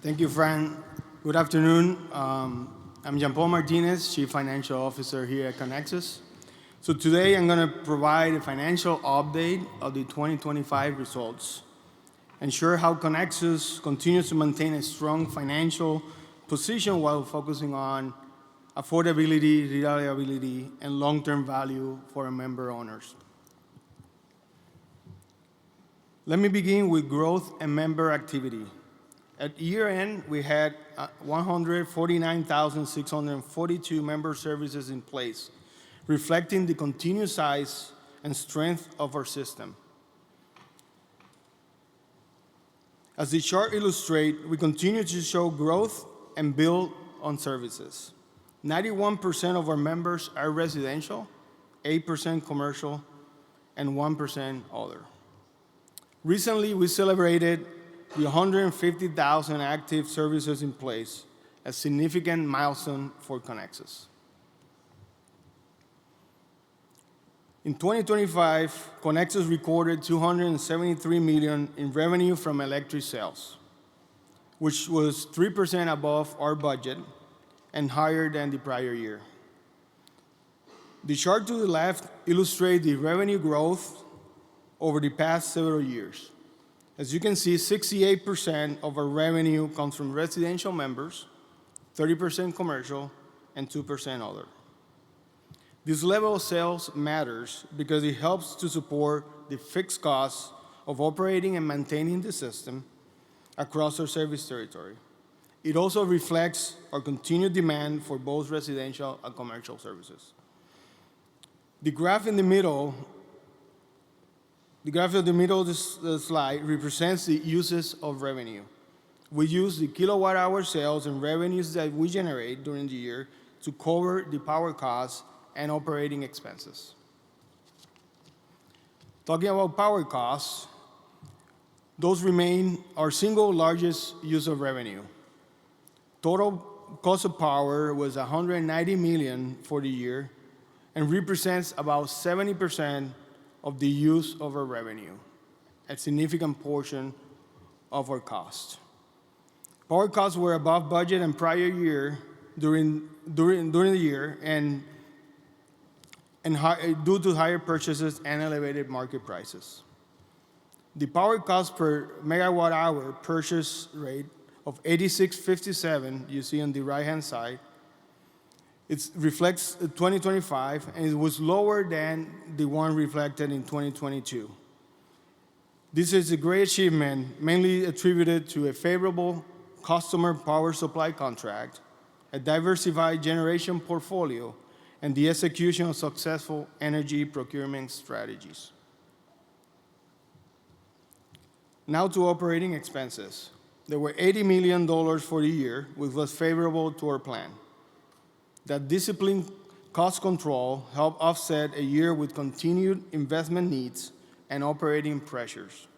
Thank you, Fran. Good afternoon. I'm Jean-Paul Martinez, Chief Financial Officer here at Connexus. So today I'm going to provide a financial update of the 2025 results, ensure how Connexus continues to maintain a strong financial position while focusing on affordability, reliability, and long-term value for our member owners. Let me begin with growth and member activity. At year-end, we had 149,642 member services in place, reflecting the continued size and strength of our system. As the chart illustrates, we continue to show growth and build on services. 91% of our members are residential, 8% commercial, and 1% other. Recently, we celebrated the 150,000 active services in place, a significant milestone for Connexus. In 2025, Connexus recorded $273 million in revenue from electric sales, which was 3% above our budget and higher than the prior year. The chart to the left illustrates the revenue growth over the past several years. As you can see, 68% of our revenue comes from residential members, 30% commercial, and 2% other. This level of sales matters because it helps to support the fixed costs of operating and maintaining the system across our service territory. It also reflects our continued demand for both residential and commercial services. The graph in the middle of the slide represents the uses of revenue. We use the kilowatt-hour sales and revenues that we generate during the year to cover the power costs and operating expenses. Talking about power costs, those remain our single largest use of revenue. Total cost of power was $190 million for the year and represents about 70% of the use of our revenue, a significant portion of our cost. Power costs were above budget and prior year during the year and due to higher purchases and elevated market prices. The power cost per megawatt hour purchase rate of 86.57 you see on the right-hand side, it reflects 2025, and it was lower than the one reflected in 2022. This is a great achievement, mainly attributed to a favorable customer power supply contract, a diversified generation portfolio, and the execution of successful energy procurement strategies. Now to operating expenses. There were $80 million for the year, which was favorable to our plan. That disciplined cost control helped offset a year with continued investment needs and operating pressures.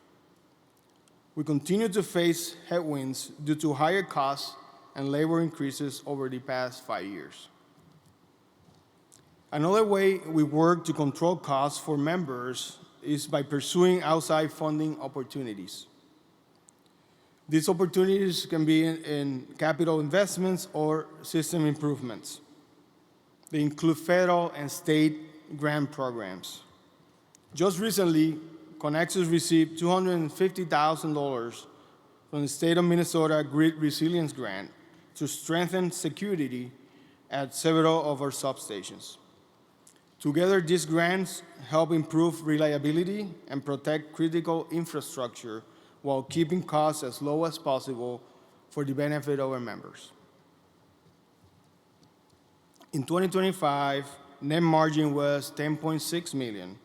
We continue to face headwinds due to higher costs and labor increases over the past 5 years. Another way we work to control costs for members is by pursuing outside funding opportunities. These opportunities can be in capital investments or system improvements. They include federal and state grant programs. Just recently, Connexus received $250,000 from the state of Minnesota Grid Resilience Grant to strengthen security at several of our substations. Together, these grants help improve reliability and protect critical infrastructure while keeping costs as low as possible for the benefit of our members. In 2025, net margin was $10.6 million,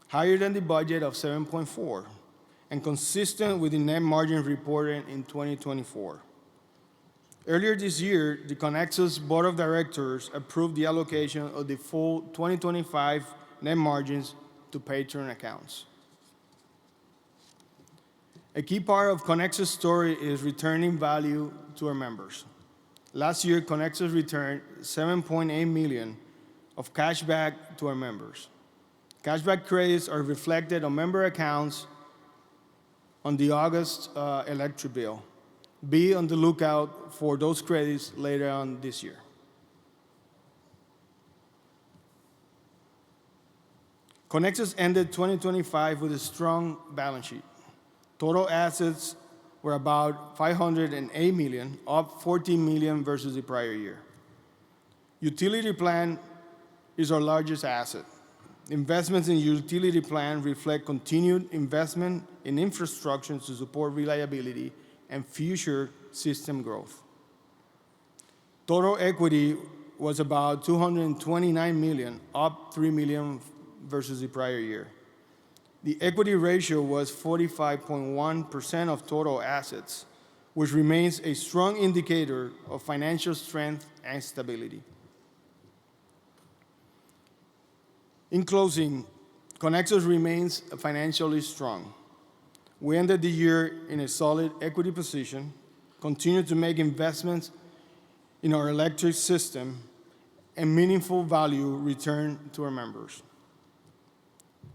higher than the budget of $7.4, and consistent with the net margin reported in 2024. Earlier this year, the Connexus Board of Directors approved the allocation of the full 2025 net margins to pay-turn accounts. A key part of Connexus' story is returning value to our members. Last year, Connexus returned $7.8 million of cash back to our members. Cashback credits are reflected on member accounts on the August electric bill. Be on the lookout for those credits later on this year. Connexus ended 2025 with a strong balance sheet. Total assets were about $508 million, up $14 million versus the prior year. Utility plant is our largest asset. Investments in utility plant reflect continued investment in infrastructure to support reliability and future system growth. Total equity was about $229 million, up $3 million versus the prior year. The equity ratio was 45.1% of total assets, which remains a strong indicator of financial strength and stability. In closing, Connexus remains financially strong. We ended the year in a solid equity position, continued to make investments in our electric system, and meaningful value returned to our members.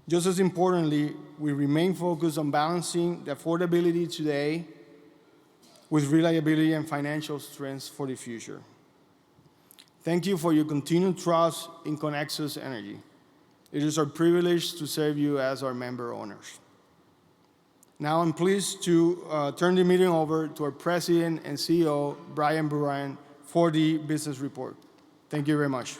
Just as importantly, we remain focused on balancing the affordability today with reliability and financial strength for the future. Thank you for your continued trust in Connexus Energy. It is our privilege to serve you as our member owners. Now I'm pleased to turn the meeting over to our President and CEO, Brian Buran, for the business report. Thank you very much.